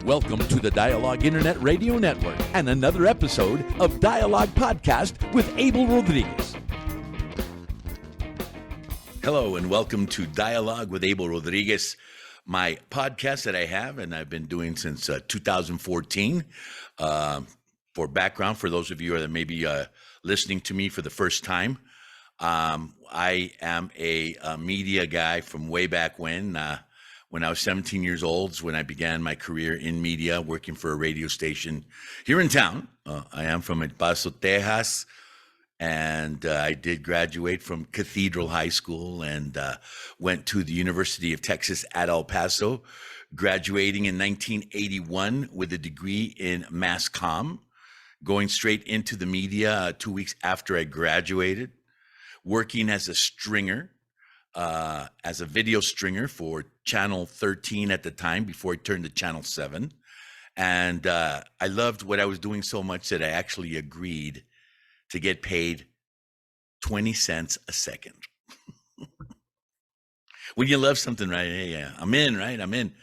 Welcome to the Dialogue Internet Radio Network and another episode of Dialogue Podcast with Abel Rodriguez. Hello and welcome to Dialogue with Abel Rodriguez, my podcast that I have and I've been doing since 2014. For background, for those of you that may be listening to me for the first time, I am a media guy from way back when I was 17 years old, when I began my career in media, working for a radio station here in town. I am from El Paso, Texas, and I did graduate from Cathedral High School and went to the University of Texas at El Paso, graduating in 1981 with a degree in mass comm, going straight into the media 2 weeks after I graduated, working as a stringer, as a video stringer for Channel 13 at the time before I turned to Channel 7. And I loved what I was doing so much that I actually agreed to get paid 20 cents a second. When you love something, right? Hey, yeah, I'm in, right? I'm in.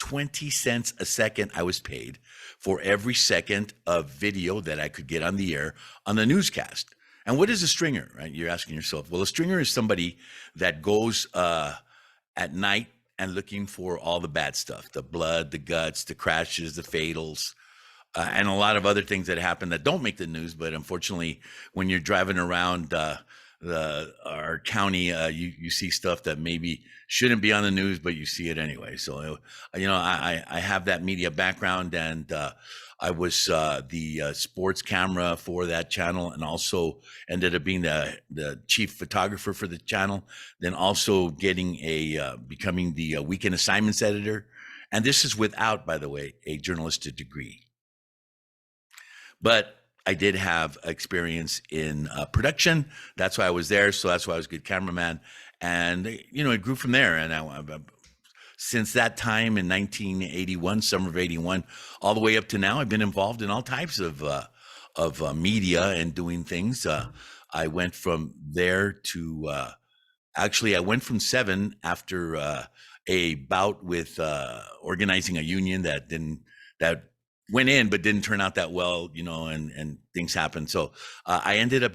20 cents a second I was paid for every second of video that I could get on the air on the newscast. And what is a stringer, right? You're asking yourself. Well, a stringer is somebody that goes at night and looking for all the bad stuff, the blood, the guts, the crashes, the fatals, and a lot of other things that happen that don't make the news. But unfortunately, when you're driving around our county, you see stuff that maybe shouldn't be on the news, but you see it anyway. So, I have that media background, and I was the sports camera for that channel, and also ended up being the chief photographer for the channel. Then also becoming the weekend assignments editor. And this is without, by the way, a journalistic degree. But I did have experience in production. That's why I was there. So that's why I was a good cameraman. And, it grew from there. And since that time in 1981, summer of 81, all the way up to now, I've been involved in all types of media and doing things. I went from there to, I went from 7 after a bout with organizing a union that went in but didn't turn out that well, and things happened. So I ended up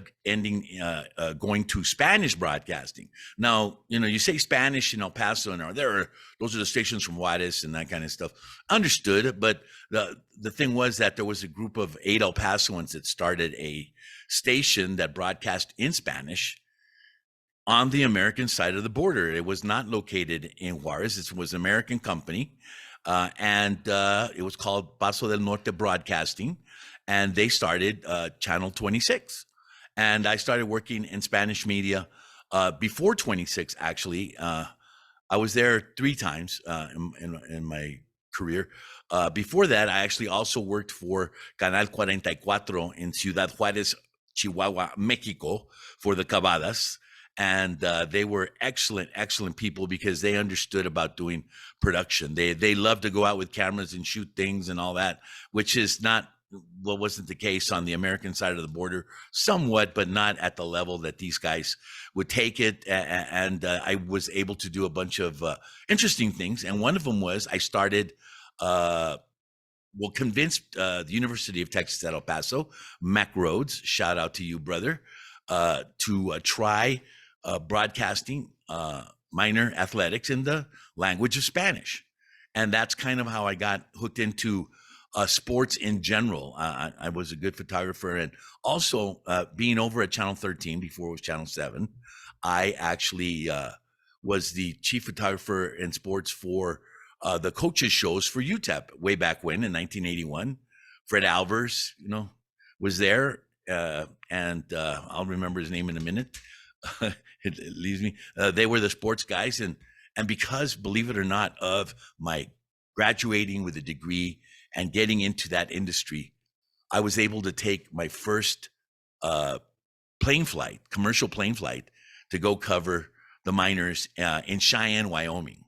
going to Spanish broadcasting. Now, you say Spanish in El Paso, and those are the stations from Juarez and that kind of stuff. Understood, but the thing was that there was a group of 8 El Pasoans that started a station that broadcast in Spanish on the American side of the border. It was not located in Juarez. It was an American company. And it was called Paso del Norte Broadcasting, and they started Channel 26. And I started working in Spanish media before 26, actually. I was there 3 times in my career. Before that, I actually also worked for Canal 44 in Ciudad Juárez, Chihuahua, Mexico, for the Cavadas. And they were excellent people because they understood about doing production. They love to go out with cameras and shoot things and all that, which is wasn't the case on the American side of the border, somewhat, but not at the level that these guys would take it. And I was able to do a bunch of interesting things. And one of them was I started, convinced the University of Texas at El Paso, Mac Rhodes, shout out to you, brother, to try broadcasting minor athletics in the language of Spanish. And that's kind of how I got hooked into sports in general. I was a good photographer, and also being over at Channel 13 before it was Channel 7, I actually was the chief photographer in sports for the coaches shows for UTEP way back when in 1981. Fred Alvers, was there, and I'll remember his name in a minute. It leaves me. They were the sports guys, and because, believe it or not, of my graduating with a degree and getting into that industry, I was able to take my first commercial plane flight, to go cover the minors in Cheyenne, Wyoming.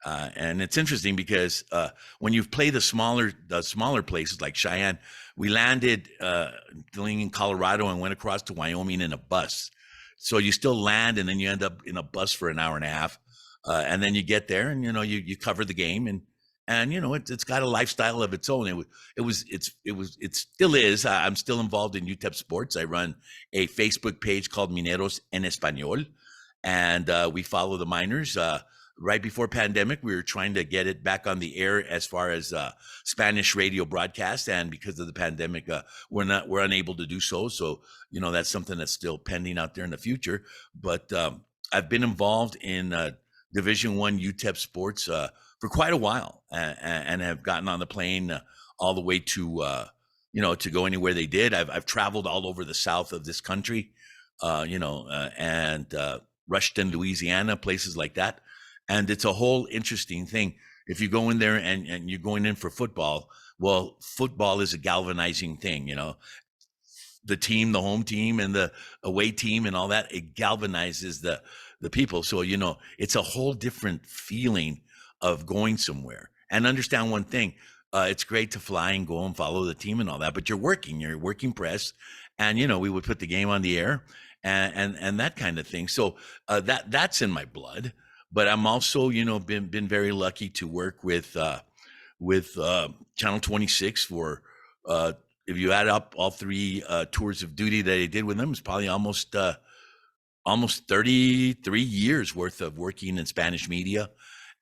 And it's interesting because when you play the smaller places like Cheyenne, we landed in Colorado and went across to Wyoming in a bus. So you still land, and then you end up in a bus for an hour and a half, and then you get there, and you cover the game, and and it's got a lifestyle of its own. It still is. I'm still involved in UTEP sports. I run a Facebook page called Mineros en Español, and we follow the miners. Right before pandemic, we were trying to get it back on the air as far as Spanish radio broadcast, and because of the pandemic, we're unable to do so. So that's something that's still pending out there in the future. But I've been involved in Division One UTEP sports for quite a while, and have gotten on the plane all the way to to go anywhere they did. I've traveled all over the south of this country, and Rushton, Louisiana, places like that. And it's a whole interesting thing. If you go in there and you're going in for football, well, football is a galvanizing thing, the team, the home team and the away team and all that, it galvanizes the people. So, it's a whole different feeling of going somewhere. And understand one thing, it's great to fly and go and follow the team and all that, but you're working press, and we would put the game on the air and that kind of thing. So that's in my blood. But I'm also, been very lucky to work with Channel 26 for if you add up all three tours of duty that I did with them, it's probably almost 33 years worth of working in Spanish media,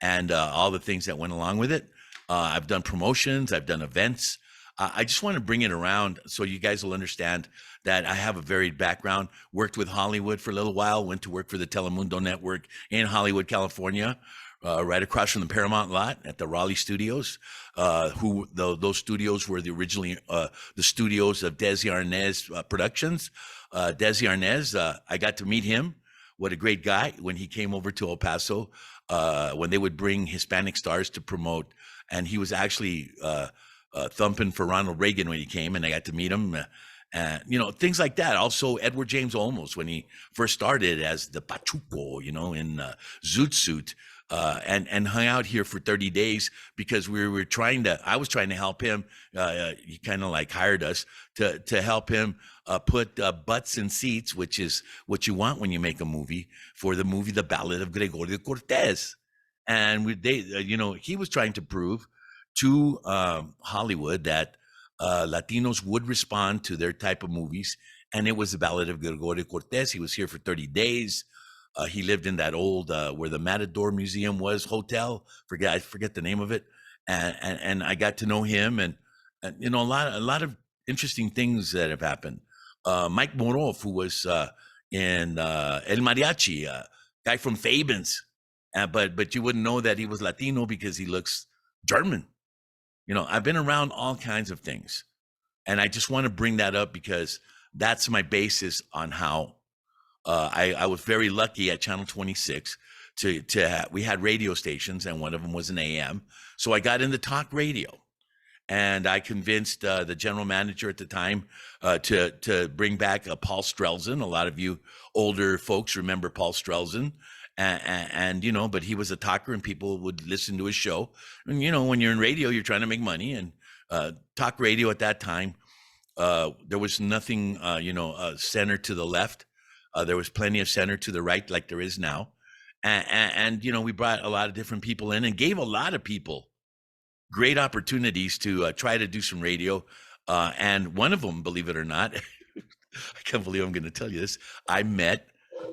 and all the things that went along with it. I've done promotions, I've done events. I just want to bring it around so you guys will understand that I have a varied background. Worked with Hollywood for a little while, went to work for the Telemundo network in Hollywood, California, right across from the Paramount lot at the Raleigh studios. Those studios were originally the studios of Desi Arnaz Productions. Desi Arnaz, I got to meet him. What a great guy when he came over to El Paso, when they would bring Hispanic stars to promote. And he was actually thumping for Ronald Reagan when he came, and I got to meet him. Things like that. Also, Edward James Olmos, when he first started as the Pachuco, in Zoot Suit, and hung out here for 30 days because I was trying to help him. He kind of like hired us to help him put butts in seats, which is what you want when you make a movie, for the movie The Ballad of Gregorio Cortez. And he was trying to prove to Hollywood that Latinos would respond to their type of movies. And it was The Ballad of Gregorio Cortez. He was here for 30 days. He lived in that old where the Matador Museum was hotel. I forget the name of it. And I got to know him, and a lot of interesting things that have happened. Mike Moroff, who was in El Mariachi, guy from Fabens, but you wouldn't know that he was Latino because he looks German. I've been around all kinds of things, and I just want to bring that up because that's my basis on how I was very lucky at Channel 26 we had radio stations, and one of them was an AM. So I got into talk radio, and I convinced the general manager at the time to bring back Paul Strelzin. A lot of you older folks remember Paul Strelzin. And but he was a talker, and people would listen to his show. And when you're in radio, you're trying to make money. And talk radio at that time, there was nothing, center to the left. There was plenty of center to the right, like there is now. And we brought a lot of different people in and gave a lot of people great opportunities to try to do some radio. And one of them, believe it or not, I can't believe I'm going to tell you this, I met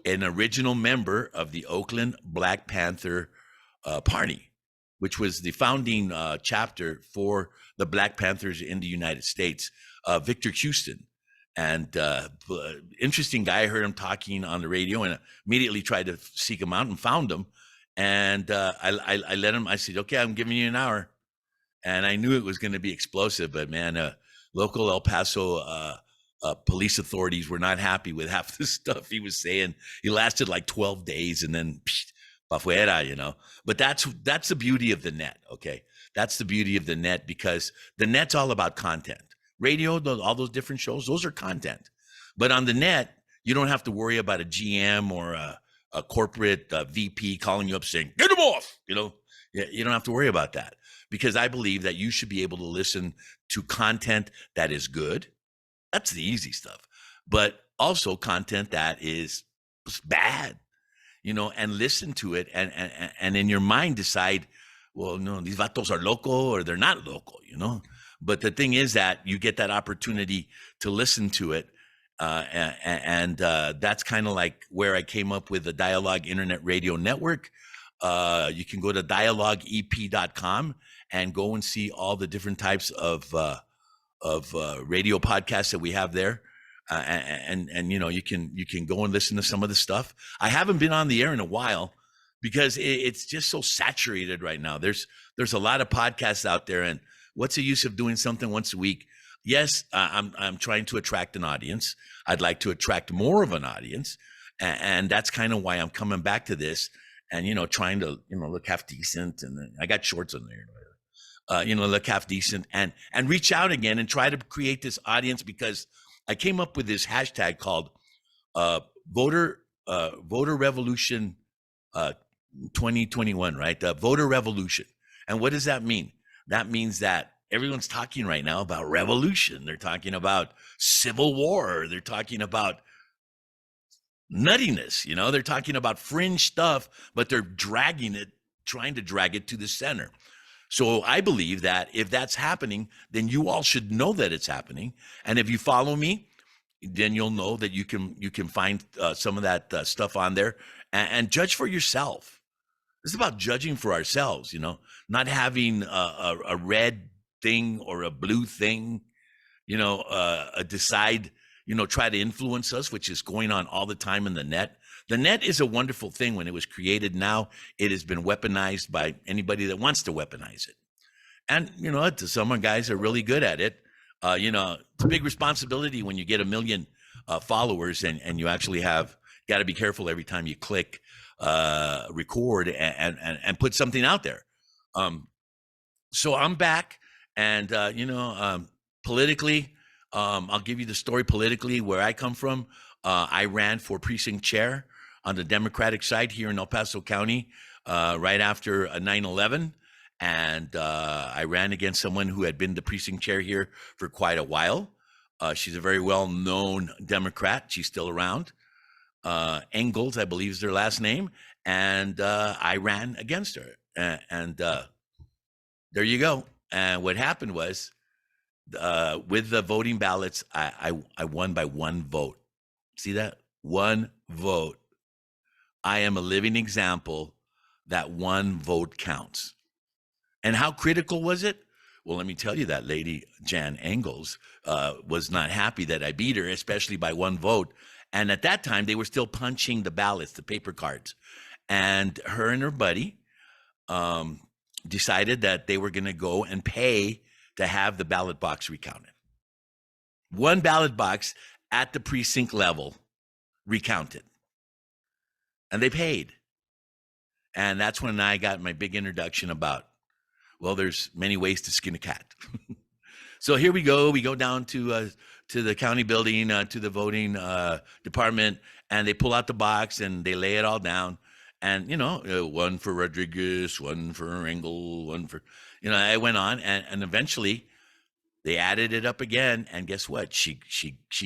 an original member of the Oakland Black Panther Party, which was the founding chapter for the Black Panthers in the United States, Victor Houston. And interesting guy. I heard him talking on the radio and immediately tried to seek him out and found him. And I let him, I said, okay, I'm giving you an hour. And I knew it was going to be explosive, but man, local El Paso police authorities were not happy with half the stuff he was saying. He lasted like 12 days and then pa fuera, But that's the beauty of the net, okay? That's the beauty of the net, because the net's all about content. Radio, all those different shows, those are content. But on the net, you don't have to worry about a GM or a corporate VP calling you up saying, get him off, You don't have to worry about that, because I believe that you should be able to listen to content that is good. That's the easy stuff. But also content that is bad, and listen to it and in your mind decide well, no, these vatos are loco or they're not loco, you know. But the thing is that you get that opportunity to listen to it. And that's kind of like where I came up with the Dialogue Internet Radio Network. You can go to dialogueep.com and go and see all the different types of radio podcasts that we have there. And you know, you can go and listen to some of the stuff. I haven't been on the air in a while because it's just so saturated right now. There's a lot of podcasts out there, and what's the use of doing something once a week? Yes, I'm trying to attract an audience. I'd like to attract more of an audience, and that's kind of why I'm coming back to this, and you know, trying to look half decent, and I got shorts on there. Look half decent and reach out again and try to create this audience, because I came up with this hashtag called voter revolution 2021, right? The voter revolution. And what does that mean? That means that everyone's talking right now about revolution. They're talking about civil war. They're talking about nuttiness, they're talking about fringe stuff, but they're trying to drag it to the center. So I believe that if that's happening, then you all should know that it's happening. And if you follow me, then you'll know that you can find some of that stuff on there and judge for yourself. This is about judging for ourselves, not having a red thing or a blue thing, decide, try to influence us, which is going on all the time in the net. The net is a wonderful thing when it was created. Now it has been weaponized by anybody that wants to weaponize it. And, some guys are really good at it. It's a big responsibility when you get 1 million followers and you actually got to be careful every time you click record and put something out there. So I'm back and, politically, I'll give you the story politically where I come from. I ran for precinct chair on the Democratic side here in El Paso County right after 9/11. And I ran against someone who had been the precinct chair here for quite a while. She's a very well-known Democrat. She's still around. Engels, I believe, is their last name. And I ran against her. And there you go. And what happened was, with the voting ballots, I won by 1 vote. See that? 1 vote. I am a living example that 1 vote counts. And how critical was it? Well, let me tell you, that lady, Jan Engels, was not happy that I beat her, especially by 1 vote. And at that time, they were still punching the ballots, the paper cards. And her and her buddy decided that they were going to go and pay to have the ballot box recounted. 1 ballot box at the precinct level recounted. And they paid. And that's when I got my big introduction about, well, there's many ways to skin a cat. So here we go. We go down to the county building, to the voting department, and they pull out the box and they lay it all down. And, 1 for Rodriguez, 1 for Engel, 1 for, I went on and eventually they added it up again. And guess what? She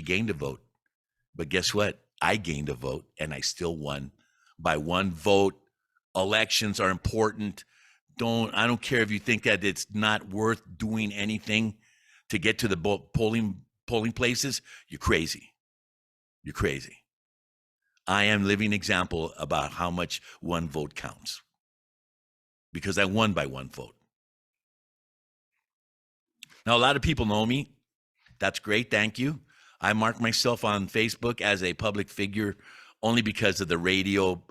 gained a vote. But guess what? I gained a vote and I still won by 1 vote. Elections are important. I don't care if you think that it's not worth doing anything to get to the polling places. You're crazy. You're crazy. I am living example about how much 1 vote counts, because I won by 1 vote. Now, a lot of people know me. That's great. Thank you. I mark myself on Facebook as a public figure only because of the radio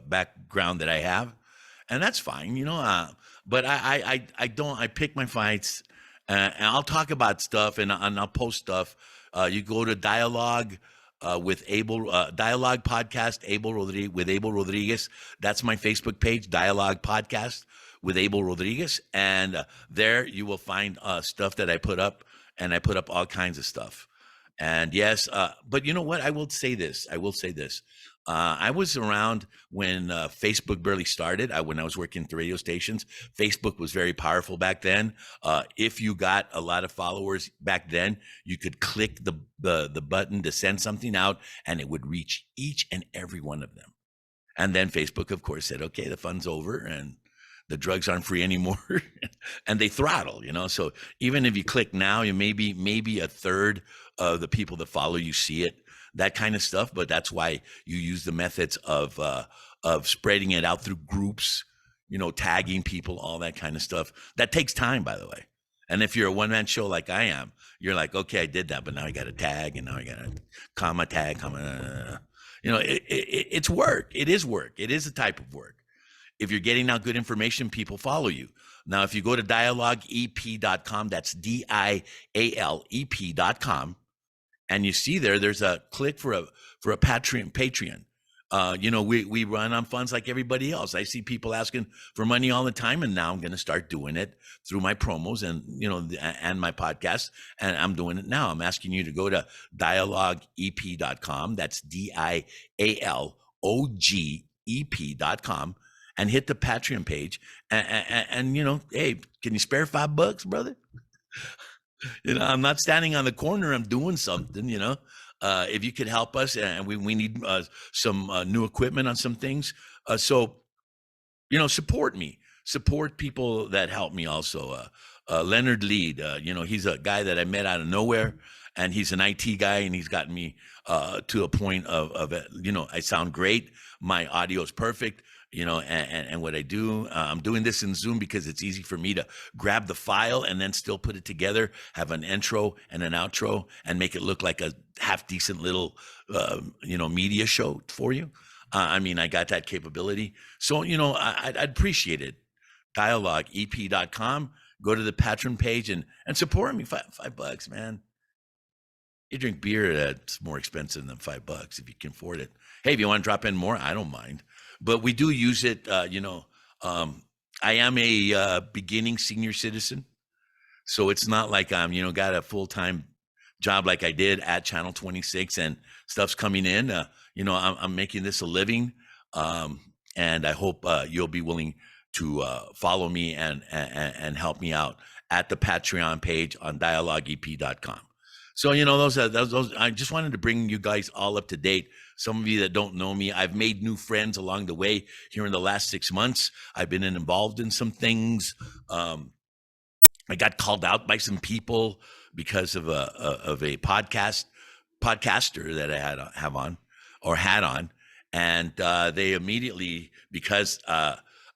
background that I have. And that's fine, but I pick my fights, and I'll talk about stuff and I'll post stuff. You go to Dialogue with Abel, Dialogue Podcast, with Abel Rodriguez. That's my Facebook page, Dialogue Podcast with Abel Rodriguez. And there you will find stuff that I put up, and I put up all kinds of stuff. And yes, but you know what? I will say this. I was around when Facebook barely started. When I was working at the radio stations, Facebook was very powerful back then. If you got a lot of followers back then, you could click the button to send something out, and it would reach each and every one of them. And then Facebook, of course, said, "Okay, the fun's over," and The drugs aren't free anymore, and they throttle. So even if you click now, you maybe a third of the people that follow you see it, that kind of stuff. But that's why you use the methods of spreading it out through groups, tagging people, all that kind of stuff. That takes time, by the way. And if you're a one-man show like I am, you're like, okay, I did that, but now I got to tag, and now I got to comma tag, comma. It's work. It is work. It is a type of work. If you're getting out good information, people follow you. Now, if you go to dialogueep.com, that's DIALEP.com, and you see there's a click for a Patreon. We run on funds like everybody else. I see people asking for money all the time, and now I'm going to start doing it through my promos and and my podcast. And I'm doing it now. I'm asking you to go to dialogueep.com. That's DIALOGEP.com, and hit the Patreon page. And hey, can you spare $5, brother? I'm not standing on the corner. I'm doing something. If you could help us, and we need some new equipment on some things. So support me, support people that help me also. Leonard Lead, he's a guy that I met out of nowhere, and he's an IT guy, and he's gotten me to a point of I sound great. My audio is perfect. And what I do, I'm doing this in Zoom because it's easy for me to grab the file and then still put it together, have an intro and an outro, and make it look like a half decent little, media show for you. I got that capability. So, I'd appreciate it. DialogueEP.com, go to the Patreon page and support me. $5, man. You drink beer that's more expensive than $5 if you can afford it. Hey, if you want to drop in more, I don't mind. But we do use it. I am a beginning senior citizen, so it's not like I'm got a full-time job like I did at Channel 26 and stuff's coming in. I'm making this a living, and I hope you'll be willing to follow me and help me out at the Patreon page on dialogueep.com. So, those. I just wanted to bring you guys all up to date. Some of you that don't know me, I've made new friends along the way here in the last 6 months. I've been involved in some things. I got called out by some people because of a podcaster that I had on, and they immediately, because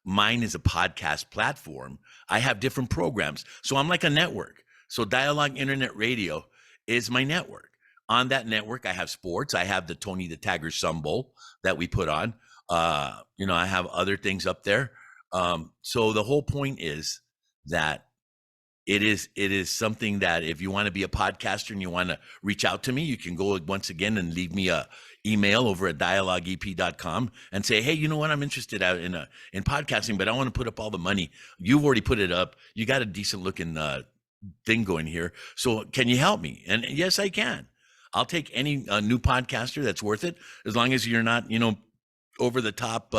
mine is a podcast platform, I have different programs, so I'm like a network. So Dialogue Internet Radio is my network. On that network, I have sports. I have the Tony the Tagger Sun Bowl that we put on. I have other things up there. So the whole point is that it is something that if you want to be a podcaster and you want to reach out to me, you can go once again and leave me a email over at dialogueep.com and say, hey, you know what? I'm interested in podcasting, but I want to put up all the money. You've already put it up. You got a decent looking thing going here. So can you help me? And yes, I can. I'll take any new podcaster that's worth it, as long as you're not, over the top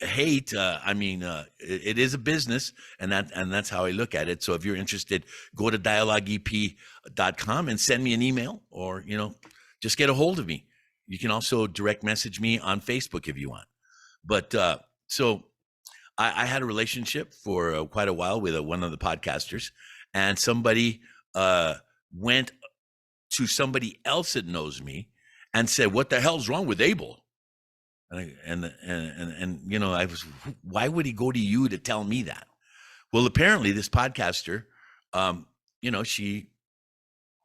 hate. It is a business, and that's how I look at it. So if you're interested, go to dialogueep.com and send me an email, or just get a hold of me. You can also direct message me on Facebook if you want. But so I had a relationship for quite a while with one of the podcasters, and somebody went to somebody else that knows me and said, what the hell's wrong with Abel? And I was, why would he go to you to tell me that? Well, apparently this podcaster,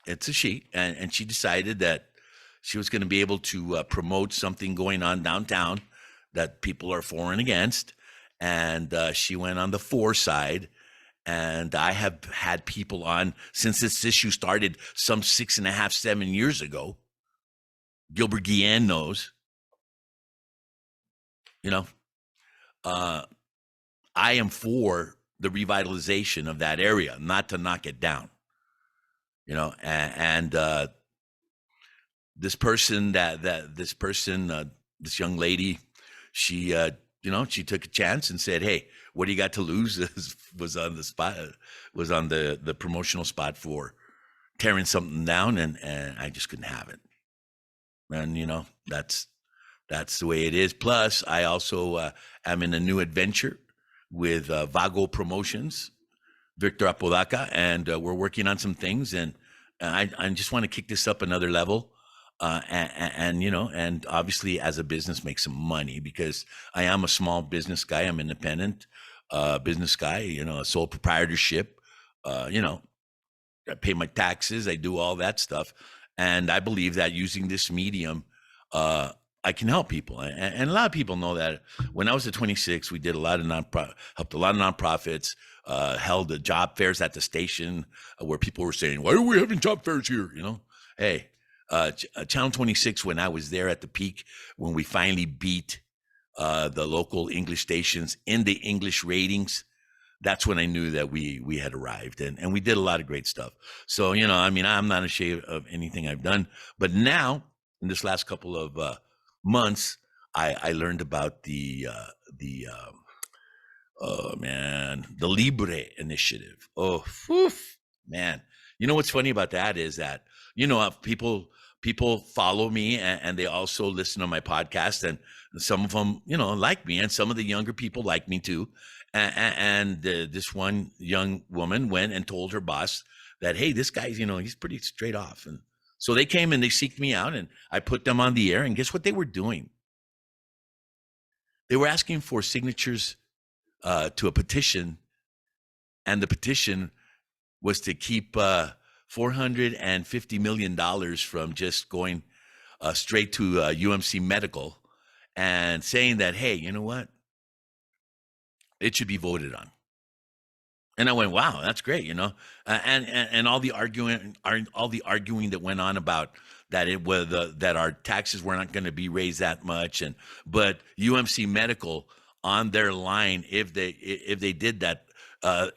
it's a she, and she decided that she was going to be able to promote something going on downtown that people are for and against. And she went on the for side. And I have had people on since this issue started some 6.5, 7 years ago. Gilbert Guillen knows. I am for the revitalization of that area, not to knock it down. And this person, this young lady, she she took a chance and said, hey, what do you got to lose? was on the spot, was on the promotional spot for tearing something down, and I just couldn't have it. And that's the way it is. Plus, I also am in a new adventure with Vago Promotions, Victor Apodaca, and we're working on some things. And I just want to kick this up another level. And you know, and obviously as a business, make some money, because I am a small business guy. I'm independent business guy. You know, a sole proprietorship. You know, I pay my taxes. I do all that stuff, and I believe that using this medium, uh, I can help people. And a lot of people know that. When I was at 26, we did a lot of helped a lot of nonprofits, held the job fairs at the station, where people were saying, "Why are we having job fairs here?" You know, hey, Channel 26, when I was there at the peak, when we finally beat the local English stations in the English ratings, that's when I knew that we had arrived, and we did a lot of great stuff. So, you know, I mean, I'm not ashamed of anything I've done. But now, in this last couple of months, I learned about oh man, the Libre initiative. Oh, whew, man. You know what's funny about that is that, you know, people follow me, and they also listen to my podcast, and some of them, you know, like me, and some of the younger people like me too. And this one young woman went and told her boss that, hey, this guy's, you know, he's pretty straight off. And so they came and they seeked me out, and I put them on the air. And guess what they were doing? They were asking for signatures to a petition, and the petition was to keep $450 million from just going straight to UMC Medical, and saying that, hey, you know what? It should be voted on. And I went, wow, that's great, you know, and all the arguing that went on about that it was that our taxes were not going to be raised that much, and but UMC Medical on their line, if they did that,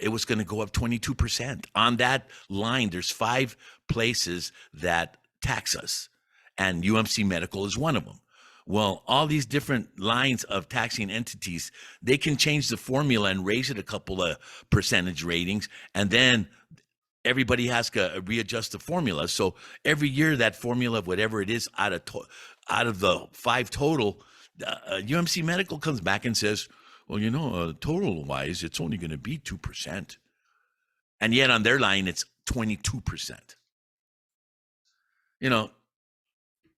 it was going to go up 22% on that line. There's 5 places that tax us, and UMC Medical is one of them. Well, all these different lines of taxing entities, they can change the formula and raise it a couple of percentage ratings, and then everybody has to readjust the formula. So every year, that formula of whatever it is out of the 5 total, UMC Medical comes back and says, well, you know, total wise, it's only going to be 2%, and yet on their line, it's 22%. You know,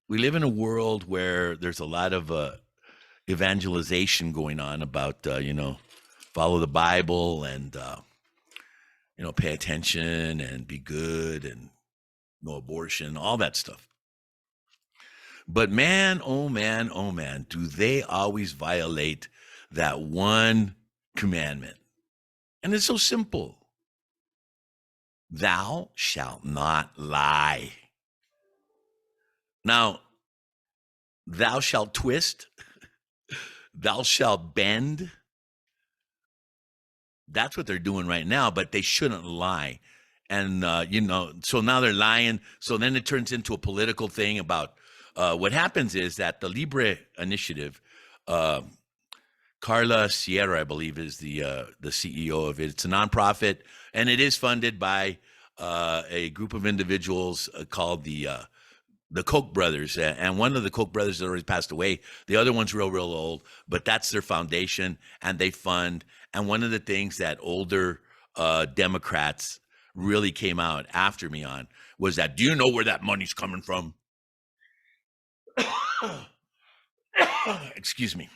we live in a world where there's a lot of evangelization going on about, you know, follow the Bible, and, you know, pay attention and be good, and no abortion, all that stuff. But man, oh man, oh man, do they always violate that one commandment. And it's so simple. Thou shalt not lie. Now, thou shalt twist, thou shalt bend. That's what they're doing right now, but they shouldn't lie. And, you know, so now they're lying. So then it turns into a political thing about what happens is that the Libre Initiative, Carla Sierra, I believe, is the CEO of it. It's a nonprofit, and it is funded by a group of individuals called the Koch brothers, and one of the Koch brothers has already passed away. The other one's real old, but that's their foundation, and they fund. And one of the things that older Democrats really came out after me on was that, do you know where that money's coming from? Excuse me.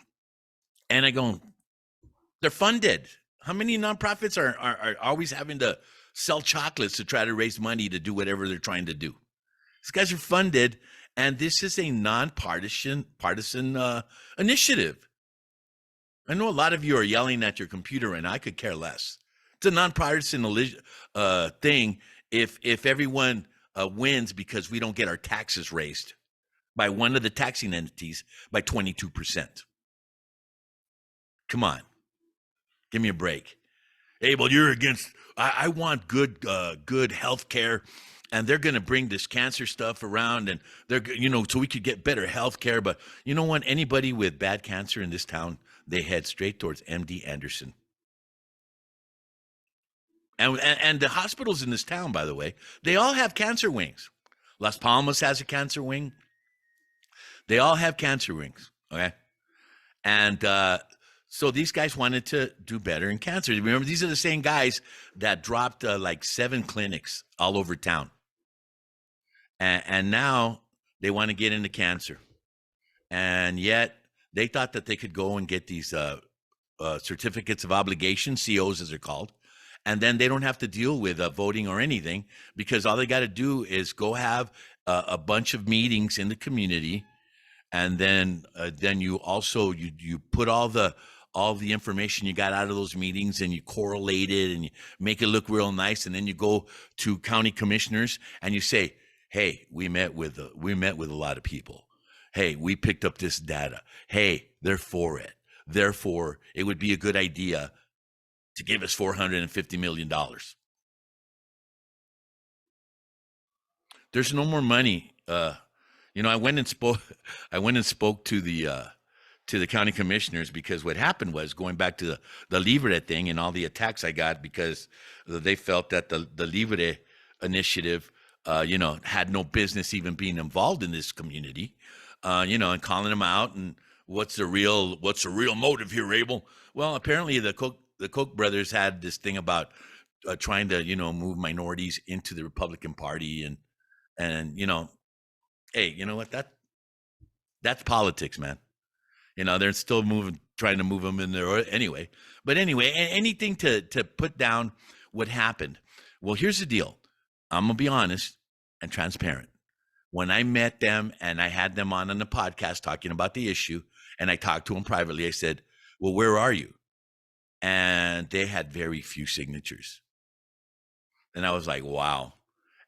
And I go, they're funded. How many nonprofits are always having to sell chocolates to try to raise money to do whatever they're trying to do? These guys are funded, and this is a nonpartisan initiative. I know a lot of you are yelling at your computer, and I could care less. It's a nonpartisan thing if everyone wins because we don't get our taxes raised by one of the taxing entities by 22%. Come on, give me a break. Abel, you're against. I want good health care, and they're going to bring this cancer stuff around, and they're, you know, so we could get better health care. But you know what? Anybody with bad cancer in this town, they head straight towards MD Anderson. And the hospitals in this town, by the way, they all have cancer wings. Las Palmas has a cancer wing. They all have cancer wings. Okay, and So these guys wanted to do better in cancer. Remember, these are the same guys that dropped like 7 clinics all over town, and now they want to get into cancer. And yet they thought that they could go and get these certificates of obligation, COs as they're called, and then they don't have to deal with voting or anything, because all they got to do is go have a bunch of meetings in the community, and then you also you put all the information you got out of those meetings, and you correlate it and you make it look real nice, and then you go to county commissioners and you say, hey, we met with a lot of people. Hey, we picked up this data. Hey, they're for it. Therefore, it would be a good idea to give us $450 million. There's no more money. I went and spoke. I went and spoke to the county commissioners, because what happened was, going back to the Libre thing and all the attacks I got, because they felt that the Libre initiative, had no business even being involved in this community, and calling them out. And what's the real motive here, Abel? Well, apparently the Koch brothers had this thing about trying to move minorities into the Republican Party, and hey, you know what, that's politics, man. They're still trying to move them in there anyway. But anyway, anything to put down what happened. Well, here's the deal. I'm gonna be honest and transparent. When I met them and I had them on the podcast talking about the issue, and I talked to them privately, I said, well, where are you? And they had very few signatures. And I was like, wow.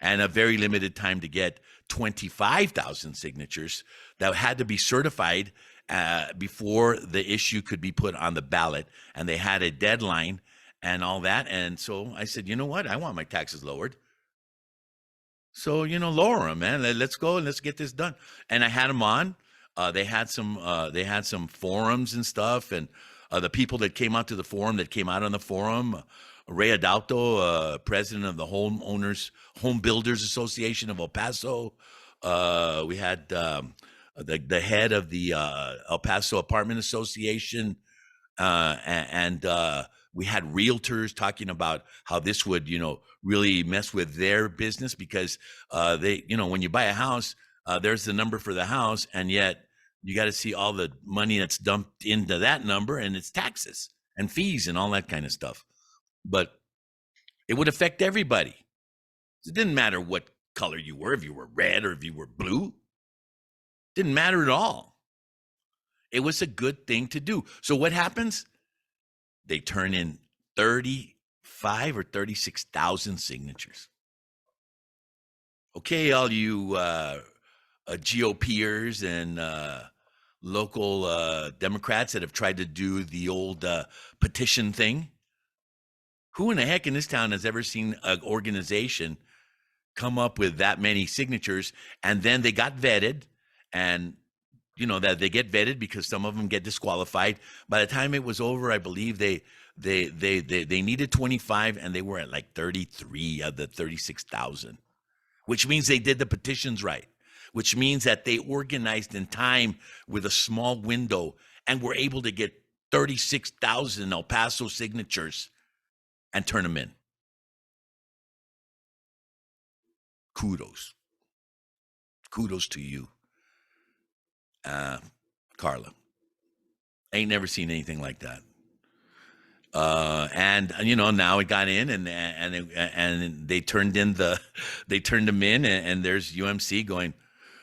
And a very limited time to get 25,000 signatures that had to be certified before the issue could be put on the ballot. And they had a deadline and all that. And so I said, you know what? I want my taxes lowered. So, lower them, man. Let's go and let's get this done. And I had them on. They had some forums and stuff, and the people that came out to the forum, that came out on the forum, Ray Adalto, president of the Home Builders Association of El Paso. We had the head of the El Paso Apartment Association, and we had realtors talking about how this would, really mess with their business, because they, when you buy a house, there's the number for the house, and yet you got to see all the money that's dumped into that number, and it's taxes and fees and all that kind of stuff. But it would affect everybody. It didn't matter what color you were, if you were red or if you were blue. Didn't matter at all. It was a good thing to do. So what happens? They turn in 35 or 36,000 signatures. Okay, all you GOPers and local Democrats that have tried to do the old petition thing. Who in the heck in this town has ever seen an organization come up with that many signatures? And then they got vetted, and that they get vetted because some of them get disqualified. By the time it was over, I believe they needed 25, and they were at like 33 of the 36,000, which means they did the petitions right, which means that they organized in time with a small window and were able to get 36,000 El Paso signatures and turn them in. Kudos to you, Carla. Ain't never seen anything like that. And now it got in, and they turned them in, and there's UMC going,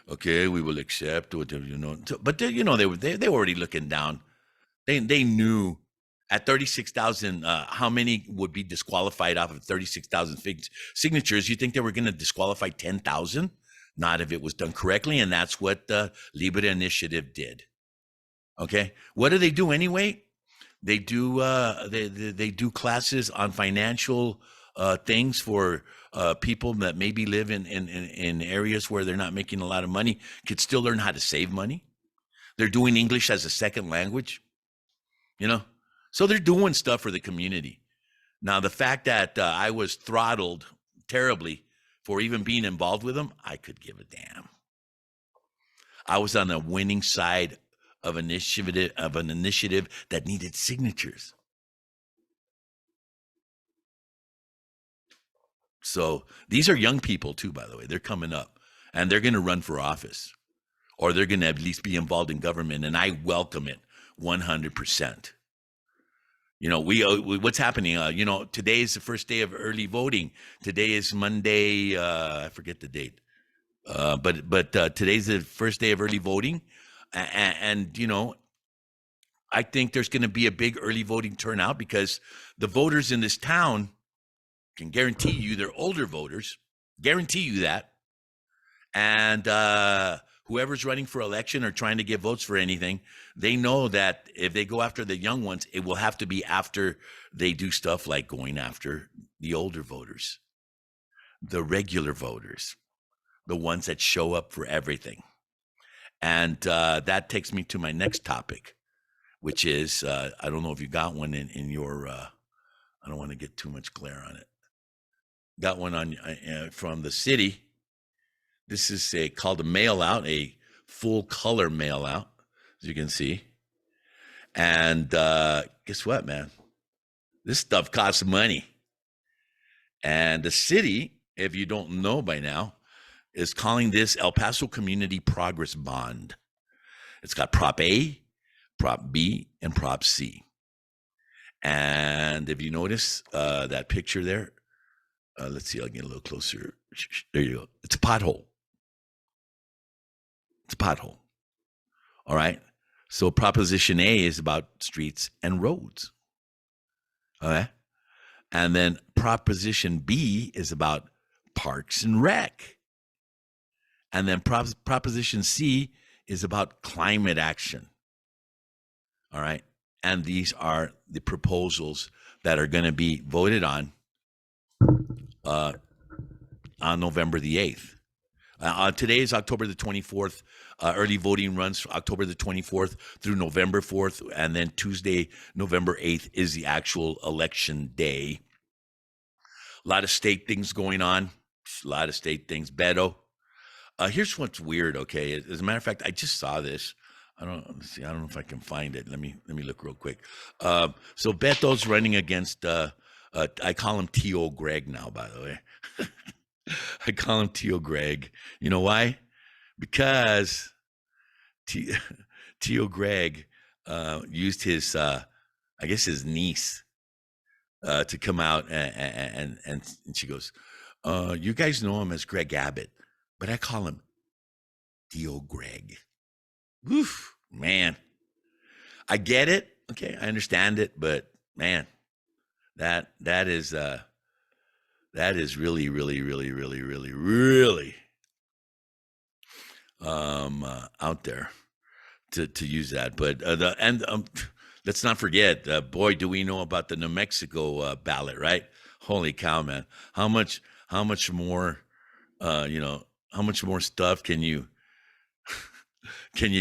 okay, we will accept what but they were already looking down. They knew at 36,000 how many would be disqualified off of 36,000 signatures. You think they were going to disqualify 10,000? Not if it was done correctly, and that's what the Libre Initiative did. Okay, what do they do anyway? They do they do classes on financial things for people that maybe live in areas where they're not making a lot of money, could still learn how to save money. They're doing English as a second language, so they're doing stuff for the community. Now, the fact that I was throttled terribly for even being involved with them, I could give a damn. I was on the winning side of an initiative that needed signatures. So these are young people too, by the way. They're coming up and they're going to run for office, or they're going to at least be involved in government, and I welcome it 100%. What's happening? Today is the first day of early voting. Today is Monday. I forget the date, but today's the first day of early voting, and I think there's going to be a big early voting turnout because the voters in this town can guarantee you they're older voters. Guarantee you that, and whoever's running for election or trying to get votes for anything, they know that if they go after the young ones, it will have to be after they do stuff like going after the older voters, the regular voters, the ones that show up for everything. And that takes me to my next topic, which is I don't know if you got one in your. I don't want to get too much glare on it. Got one on from the city. This is called a mail out, a full color mail out, as you can see. And guess what, man? This stuff costs money. And the city, if you don't know by now, is calling this El Paso Community Progress Bond. It's got Prop A, Prop B, and Prop C. And if you notice that picture there, let's see, I'll get a little closer. There you go. It's a pothole. It's a pothole. All right. So Proposition A is about streets and roads. All right. And then Proposition B is about parks and rec. And then Proposition C is about climate action. All right. And these are the proposals that are going to be voted on November the 8th. Today is October the 24th. Early voting runs October the 24th through November 4th. And then Tuesday, November 8th is the actual election day. A lot of state things going on. A lot of state things. Beto. Here's what's weird, okay? As a matter of fact, I just saw this. I don't know if I can find it. Let me look real quick. So Beto's running against I call him T.O. Greg now, by the way. I call him T.O. Greg. You know why? Because T.O. Greg used his, I guess his niece to come out and she goes, you guys know him as Greg Abbott, but I call him T.O. Greg. Oof, man. I get it. Okay, I understand it, but man, that is really, really, really, really, really, really out there to use that. But let's not forget, boy, do we know about the New Mexico ballot, right? Holy cow, man! How much more, how much more stuff can you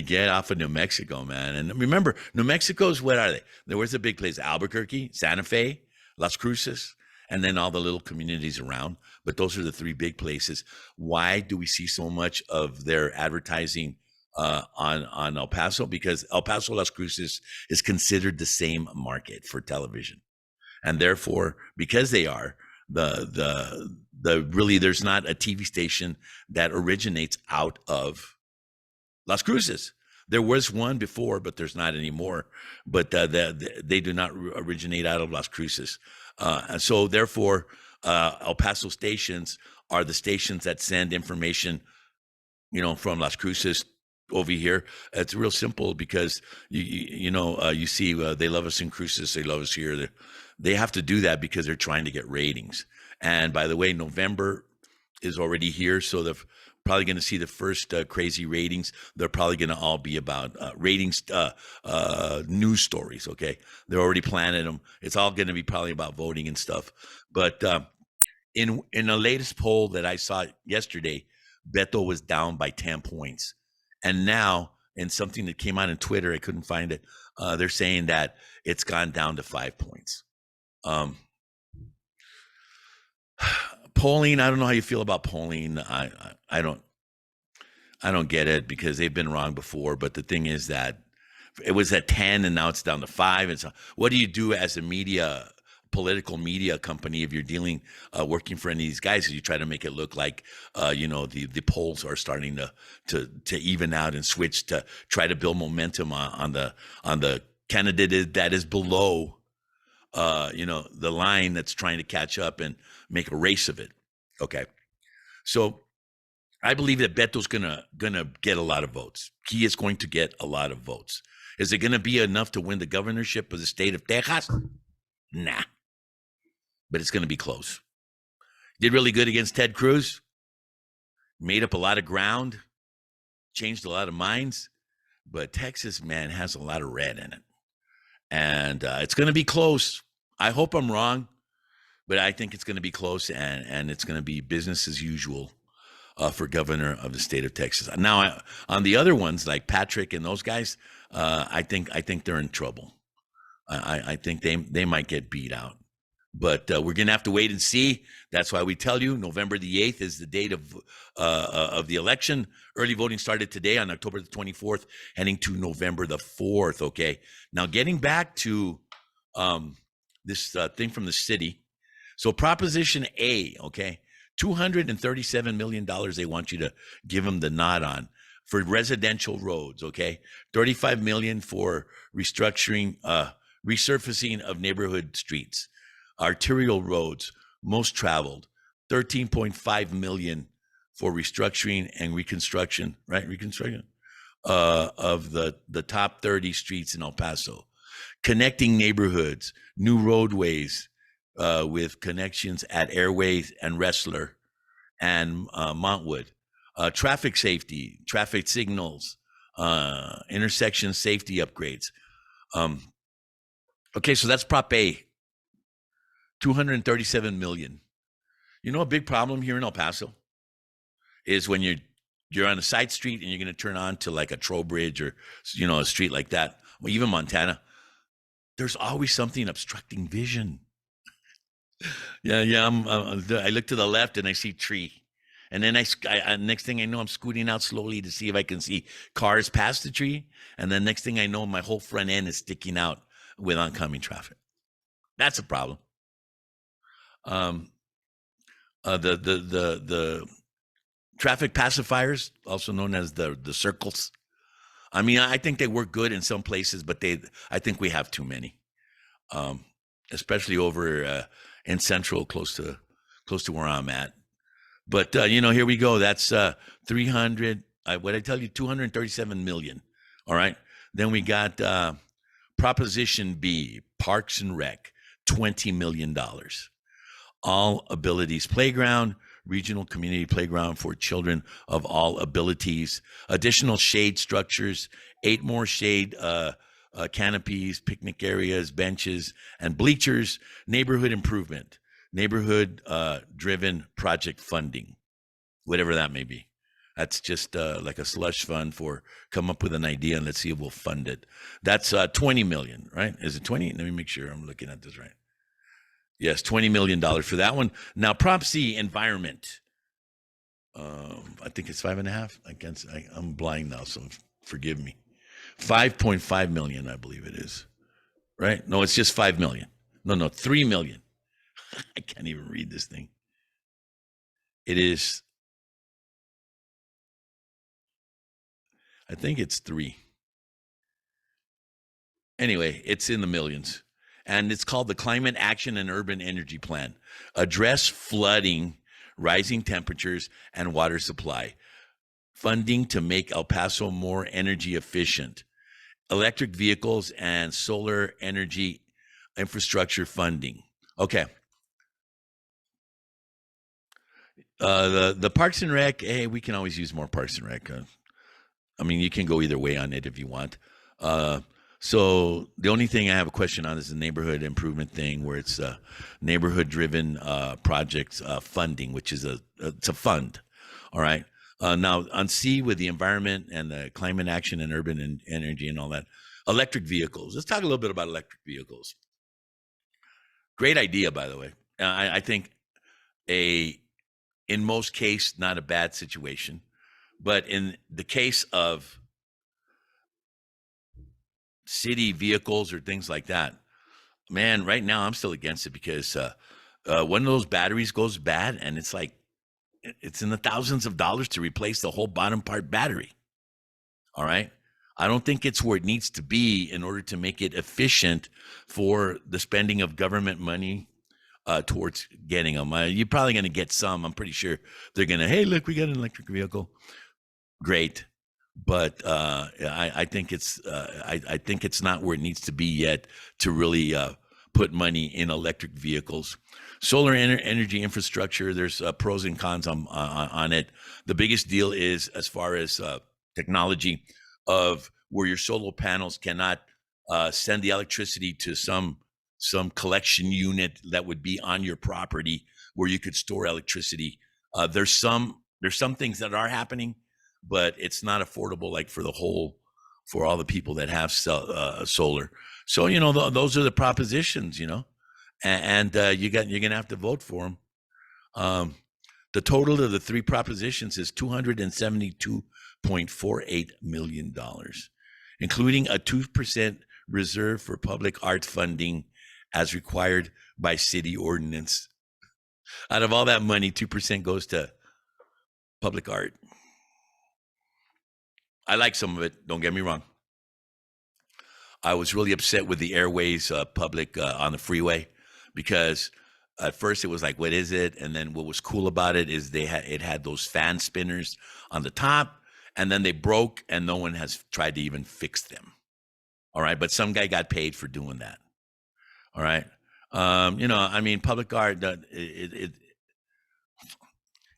get off of New Mexico, man? And remember, New Mexico's, what are they? Where's the big place? Albuquerque, Santa Fe, Las Cruces, and then all the little communities around. But those are the three big places. Why do we see so much of their advertising on El Paso? Because El Paso, Las Cruces is considered the same market for television. And therefore, because they are, really, there's not a TV station that originates out of Las Cruces. There was one before, but there's not anymore. But they do not originate out of Las Cruces. And so therefore, El Paso stations are the stations that send information, from Las Cruces over here. It's real simple because, you see they love us in Cruces, they love us here. They have to do that because they're trying to get ratings. And by the way, November is already here, so they're probably going to see the first crazy ratings. They're probably going to all be about ratings, news stories. Okay, they're already planning them. It's all going to be probably about voting and stuff. But in the latest poll that I saw yesterday, Beto was down by 10 points, and now in something that came out on Twitter, I couldn't find it. They're saying that it's gone down to 5 points. Polling, I don't know how you feel about polling. I don't get it because they've been wrong before. But the thing is that It was at 10 and now it's down to 5. And so what do you do as a political media company if you're dealing working for any of these guys? You try to make it look like the polls are starting to even out and switch to try to build momentum on the candidate that is below the line that's trying to catch up and make a race of it. Okay. So I believe that Beto's gonna get a lot of votes. He is going to get a lot of votes. Is it gonna be enough to win the governorship of the state of Texas? Nah, but it's gonna be close. Did really good against Ted Cruz. Made up a lot of ground. Changed a lot of minds. But Texas, man, has a lot of red in it, and it's gonna be close. I hope I'm wrong, but I think it's gonna be close, and it's gonna be business as usual. For governor of the state of Texas. Now, on the other ones like Patrick and those guys, I think they're in trouble. I think they might get beat out. But we're gonna have to wait and see. That's why we tell you November the 8th is the date of the election. Early voting started today on October the 24th, heading to November the 4th. Okay. Now getting back to this thing from the city. So Proposition A, okay. $237 million they want you to give them the nod on for residential roads, okay? $35 million for resurfacing of neighborhood streets, arterial roads, most traveled, $13.5 million for restructuring and reconstruction, right? Reconstruction of the top 30 streets in El Paso, connecting neighborhoods, new roadways, with connections at Airways and Wrestler and Montwood, traffic safety, traffic signals, intersection safety upgrades. Okay, so that's Prop A, $237 million. You know, a big problem here in El Paso is when you're on a side street and you're going to turn on to like a Trowbridge or a street like that, or even Montana. There's always something obstructing vision. Yeah. I look to the left and I see tree, and then I next thing I know, I'm scooting out slowly to see if I can see cars past the tree, and then next thing I know, my whole front end is sticking out with oncoming traffic. That's a problem. The traffic pacifiers, also known as the circles. I mean, I think they work good in some places, but I think we have too many, especially over in Central, close to where I'm at. But here we go. That's 300. What I tell you, 237 million. All right. Then we got Proposition B, Parks and Rec, $20 million. All Abilities Playground, regional community playground for children of all abilities. Additional shade structures, 8 more shade canopies, picnic areas, benches, and bleachers. Neighborhood improvement, neighborhood driven project funding, whatever that may be. That's just like a slush fund for come up with an idea and let's see if we'll fund it. That's 20 million, right? Is it 20? Let me make sure I'm looking at this right. Yes, $20 million for that one. Now, Prop C, environment. I think it's 5.5. I'm blind now, so forgive me. 5.5 million, I believe it is. Right? No, it's just 5 million. No, 3 million. I can't even read this thing. It is, I think it's 3. Anyway, it's in the millions. And it's called the Climate Action and Urban Energy Plan. Address flooding, rising temperatures, and water supply. Funding to make El Paso more energy efficient. Electric vehicles and solar energy infrastructure funding. Okay. The Parks and Rec, hey, we can always use more Parks and Rec. I mean, you can go either way on it if you want. So the only thing I have a question on is the neighborhood improvement thing, where it's neighborhood-driven projects funding, which is it's a fund. All right. Now on C, with the environment and the climate action and urban energy and all that, electric vehicles. Let's talk a little bit about electric vehicles. Great idea, by the way. I think in most cases, not a bad situation, but in the case of city vehicles or things like that. Man, right now I'm still against it because one of those batteries goes bad, and it's like it's in the thousands of dollars to replace the whole bottom part battery. All right. I don't think it's where it needs to be in order to make it efficient for the spending of government money towards getting them. You're probably going to get some. I'm pretty sure they're going to, hey, look, we got an electric vehicle. Great. But I think I think it's not where it needs to be yet to really put money in electric vehicles. Solar energy infrastructure. There's pros and cons on it. The biggest deal is as far as technology of where your solar panels cannot send the electricity to some collection unit that would be on your property where you could store electricity. There's some things that are happening, but it's not affordable like for all the people that have solar. So those are the propositions, and you're gonna have to vote for them. The total of the three propositions is $272.48 million, including a 2% reserve for public art funding as required by city ordinance. Out of all that money, 2% goes to public art. I like some of it, don't get me wrong. I was really upset with the Airways public on the freeway because at first it was like, what is it? And then what was cool about it is it had those fan spinners on the top, and then they broke, and no one has tried to even fix them. All right, but some guy got paid for doing that. All right, public art.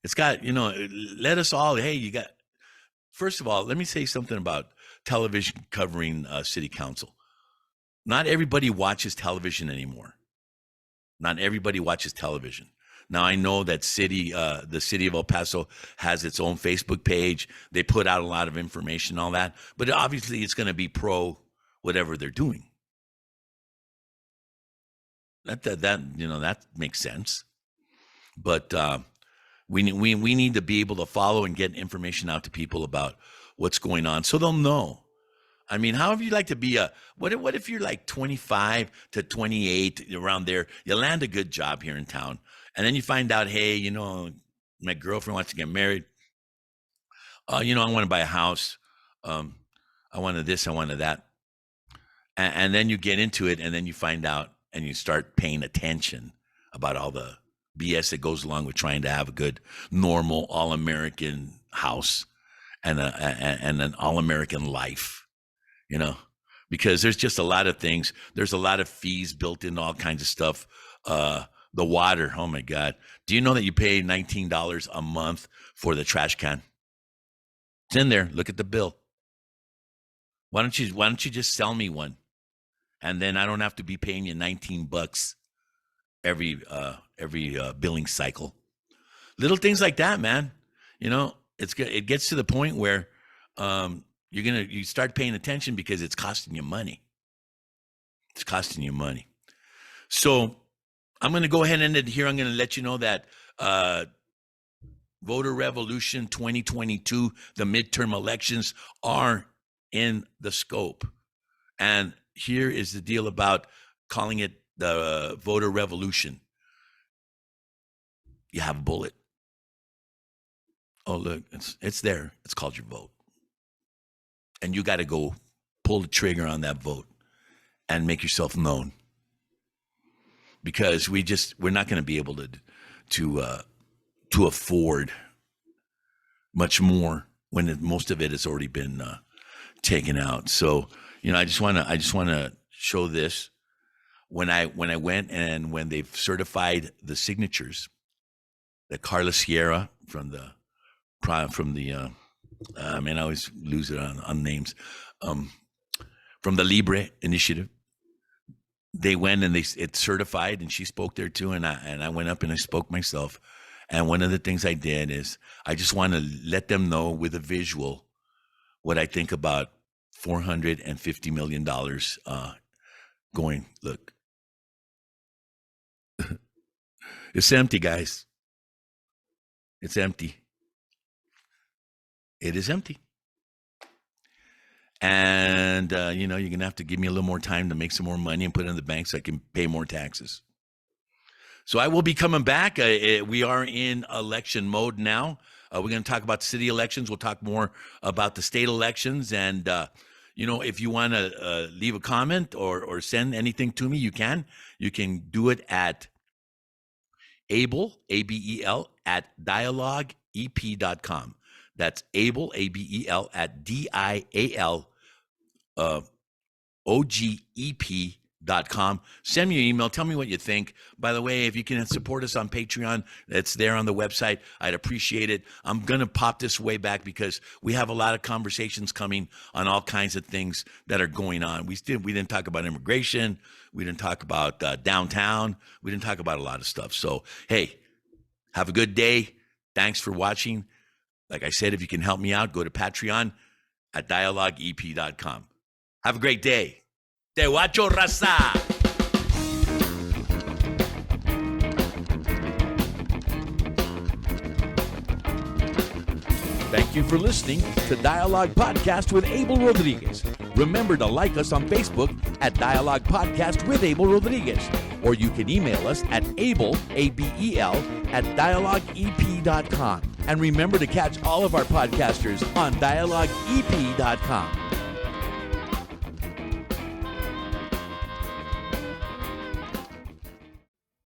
It's got let us all. Hey, you got. First of all, let me say something about television covering city council. Not everybody watches television anymore. Not everybody watches television. Now, I know that the city of El Paso has its own Facebook page. They put out a lot of information, all that, but obviously it's going to be pro whatever they're doing. That makes sense. But we need to be able to follow and get information out to people about what's going on so they'll know. I mean, however you like to be what if you're like 25 to 28 around there, you land a good job here in town, and then you find out, hey, my girlfriend wants to get married. I want to buy a house. I wanted this, I wanted that. And then you get into it, and then you find out, and you start paying attention about all the BS that goes along with trying to have a good, normal, all-American house and an all-American life. Because there's just a lot of things. There's a lot of fees built into all kinds of stuff. The water, oh my God. Do you know that you pay $19 a month for the trash can? It's in there. Look at the bill. Why don't you just sell me one? And then I don't have to be paying you $19 every billing cycle. Little things like that, man. It gets to the point where you start paying attention because it's costing you money. It's costing you money. So I'm going to go ahead and end it here. I'm going to let you know that Voter Revolution 2022, the midterm elections are in the scope. And here is the deal about calling it the voter revolution. You have a bullet. Oh, look, it's there. It's called your vote. And you got to go pull the trigger on that vote and make yourself known, because we're not going to be able to afford much more when most of it has already been taken out. So I just want to show this. When I went and when they've certified the signatures, that Carla Sierra from the I always lose it on names, from the Libre Initiative, they went and it's certified, and she spoke there too, and I went up and I spoke myself. And one of the things I did is I just want to let them know with a visual what I think about $450 million going. Look, it's empty, guys. It's empty. It is empty. And, you're going to have to give me a little more time to make some more money and put it in the bank so I can pay more taxes. So I will be coming back. We are in election mode now. We're going to talk about city elections. We'll talk more about the state elections. And, if you want to leave a comment or send anything to me, you can. You can do it at Abel, A-B-E-L, at dialogueep.com. That's Abel, A-B-E-L, at D-I-A-L, OGEP.com. Send me an email. Tell me what you think. By the way, if you can support us on Patreon, it's there on the website. I'd appreciate it. I'm going to pop this way back because we have a lot of conversations coming on all kinds of things that are going on. We didn't talk about immigration. We didn't talk about downtown. We didn't talk about a lot of stuff. So, hey, have a good day. Thanks for watching. Like I said, if you can help me out, go to Patreon at dialogueep.com. Have a great day. Te guacho raza. Thank you for listening to Dialogue Podcast with Abel Rodriguez. Remember to like us on Facebook at Dialogue Podcast with Abel Rodriguez. Or you can email us at Abel, A-B-E-L, at dialogueep.com. And remember to catch all of our podcasters on dialogueep.com.